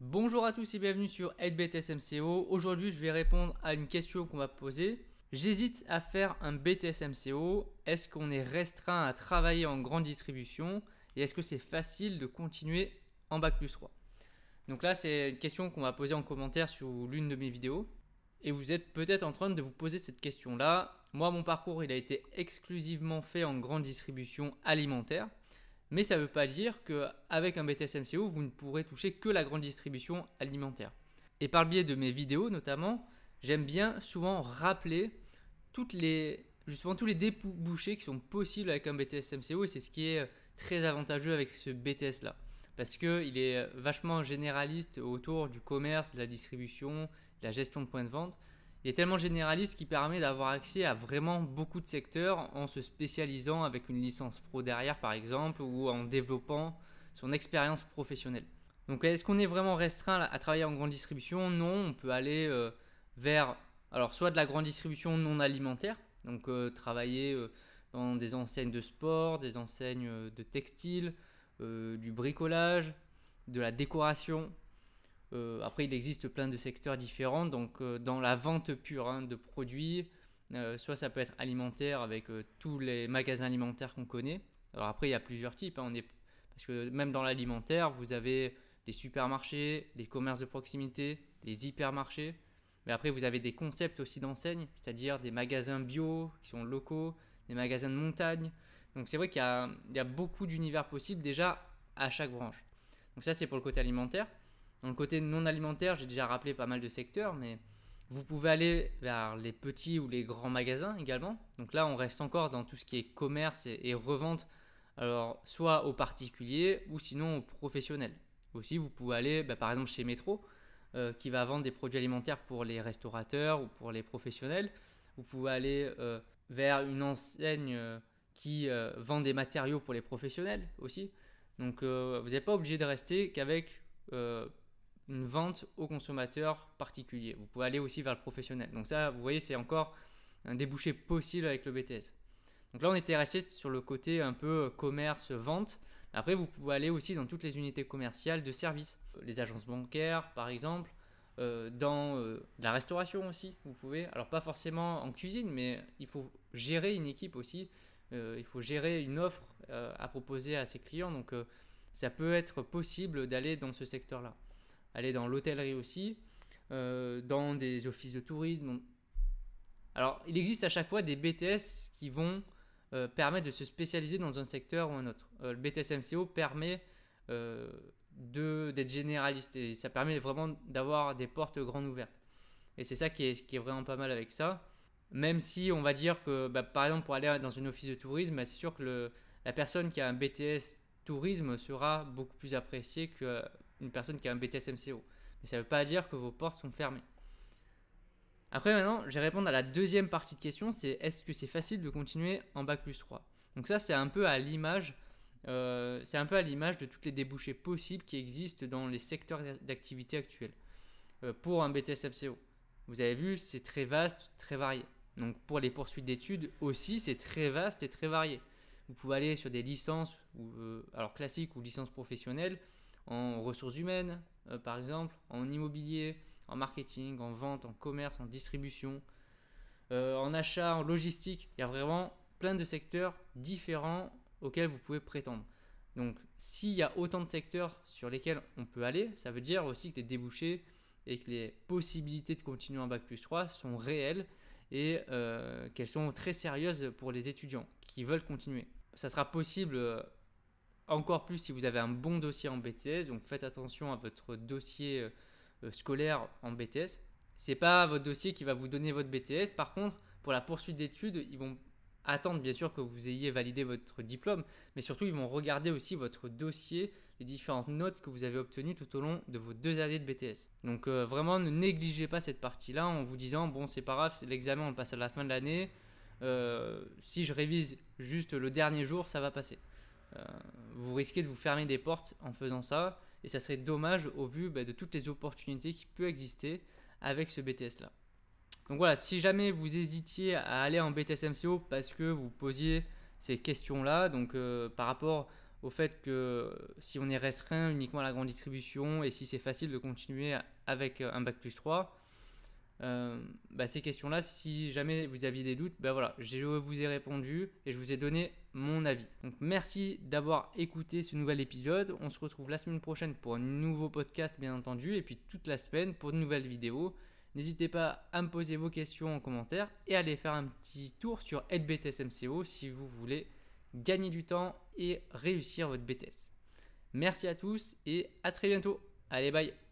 Bonjour à tous et bienvenue sur BTS MCO. Aujourd'hui, je vais répondre à une question qu'on m'a posée. J'hésite à faire un BTS MCO. Est-ce qu'on est restreint à travailler en grande distribution et est-ce que c'est facile de continuer en Bac+3? Donc là, c'est une question qu'on m'a posée en commentaire sous l'une de mes vidéos. Et vous êtes peut-être en train de vous poser cette question-là. Moi, mon parcours, il a été exclusivement fait en grande distribution alimentaire. Mais ça ne veut pas dire qu'avec un BTS MCO, vous ne pourrez toucher que la grande distribution alimentaire. Et par le biais de mes vidéos notamment, j'aime bien souvent rappeler justement tous les débouchés qui sont possibles avec un BTS MCO, et c'est ce qui est très avantageux avec ce BTS là. Parce qu'il est vachement généraliste autour du commerce, de la distribution, de la gestion de points de vente. Il est tellement généraliste qu'il permet d'avoir accès à vraiment beaucoup de secteurs en se spécialisant avec une licence pro derrière par exemple, ou en développant son expérience professionnelle. Donc est-ce qu'on est vraiment restreint à travailler en grande distribution? Non, on peut aller vers soit de la grande distribution non alimentaire, donc travailler dans des enseignes de sport, des enseignes de textile, du bricolage, de la décoration. Après, il existe plein de secteurs différents, donc dans la vente pure de produits, soit ça peut être alimentaire avec tous les magasins alimentaires qu'on connaît. Alors après, il y a plusieurs types, parce que même dans l'alimentaire, vous avez les supermarchés, les commerces de proximité, les hypermarchés. Mais après, vous avez des concepts aussi d'enseignes, c'est-à-dire des magasins bio qui sont locaux, des magasins de montagne. Donc c'est vrai qu'il y a beaucoup d'univers possibles déjà à chaque branche. Donc ça, c'est pour le côté alimentaire. Dans le côté non alimentaire, j'ai déjà rappelé pas mal de secteurs, mais vous pouvez aller vers les petits ou les grands magasins également. Donc là, on reste encore dans tout ce qui est commerce et revente, alors soit aux particuliers ou sinon aux professionnels. Aussi, vous pouvez aller par exemple chez Métro, qui va vendre des produits alimentaires pour les restaurateurs ou pour les professionnels. Vous pouvez aller vers une enseigne qui vend des matériaux pour les professionnels aussi. Donc vous n'êtes pas obligé de rester qu'avec une vente aux consommateurs particuliers. Vous pouvez aller aussi vers le professionnel. Donc ça, vous voyez, c'est encore un débouché possible avec le BTS. Donc là, on était resté sur le côté un peu commerce, vente. Après, vous pouvez aller aussi dans toutes les unités commerciales de services. Les agences bancaires, par exemple. Dans la restauration aussi, vous pouvez. Alors pas forcément en cuisine, mais il faut gérer une équipe aussi. Il faut gérer une offre à proposer à ses clients. Donc ça peut être possible d'aller dans ce secteur-là. Aller dans l'hôtellerie aussi, dans des offices de tourisme. Alors, il existe à chaque fois des BTS qui vont permettre de se spécialiser dans un secteur ou un autre. Le BTS MCO permet d'être généraliste et ça permet vraiment d'avoir des portes grandes ouvertes. Et c'est ça qui est vraiment pas mal avec ça. Même si on va dire que, par exemple, pour aller dans une office de tourisme, c'est sûr que la personne qui a un BTS tourisme sera beaucoup plus appréciée qu'une personne qui a un BTS MCO. Mais ça ne veut pas dire que vos portes sont fermées. Après maintenant, je vais répondre à la deuxième partie de question, c'est est-ce que c'est facile de continuer en Bac+3? Donc ça, c'est un peu à l'image de toutes les débouchés possibles qui existent dans les secteurs d'activité actuels pour un BTS MCO. Vous avez vu, c'est très vaste, très varié. Donc pour les poursuites d'études aussi, c'est très vaste et très varié. Vous pouvez aller sur des licences alors classiques ou licences professionnelles en ressources humaines, par exemple, en immobilier, en marketing, en vente, en commerce, en distribution, en achat, en logistique. Il y a vraiment plein de secteurs différents auxquels vous pouvez prétendre. Donc s'il y a autant de secteurs sur lesquels on peut aller, ça veut dire aussi que les débouchés et que les possibilités de continuer en Bac+3 sont réelles et qu'elles sont très sérieuses pour les étudiants qui veulent continuer. Ça sera possible encore plus si vous avez un bon dossier en BTS, donc faites attention à votre dossier scolaire en BTS. C'est pas votre dossier qui va vous donner votre BTS. Par contre, pour la poursuite d'études, ils vont attendre bien sûr que vous ayez validé votre diplôme, mais surtout ils vont regarder aussi votre dossier, les différentes notes que vous avez obtenues tout au long de vos 2 années de BTS. Donc vraiment ne négligez pas cette partie-là en vous disant bon c'est pas grave, l'examen on le passe à la fin de l'année, si je révise juste le dernier jour ça va passer. Vous risquez de vous fermer des portes en faisant ça et ça serait dommage au vu de toutes les opportunités qui peuvent exister avec ce BTS là. Donc voilà, si jamais vous hésitiez à aller en BTS MCO parce que vous posiez ces questions là, donc par rapport au fait que si on est restreint uniquement à la grande distribution et si c'est facile de continuer avec un bac+3, ces questions-là, si jamais vous aviez des doutes, voilà, je vous ai répondu et je vous ai donné mon avis. Donc merci d'avoir écouté ce nouvel épisode. On se retrouve la semaine prochaine pour un nouveau podcast, bien entendu, et puis toute la semaine pour de nouvelles vidéos. N'hésitez pas à me poser vos questions en commentaire et à aller faire un petit tour sur AidBTS-MCO si vous voulez gagner du temps et réussir votre BTS. Merci à tous et à très bientôt. Allez, bye.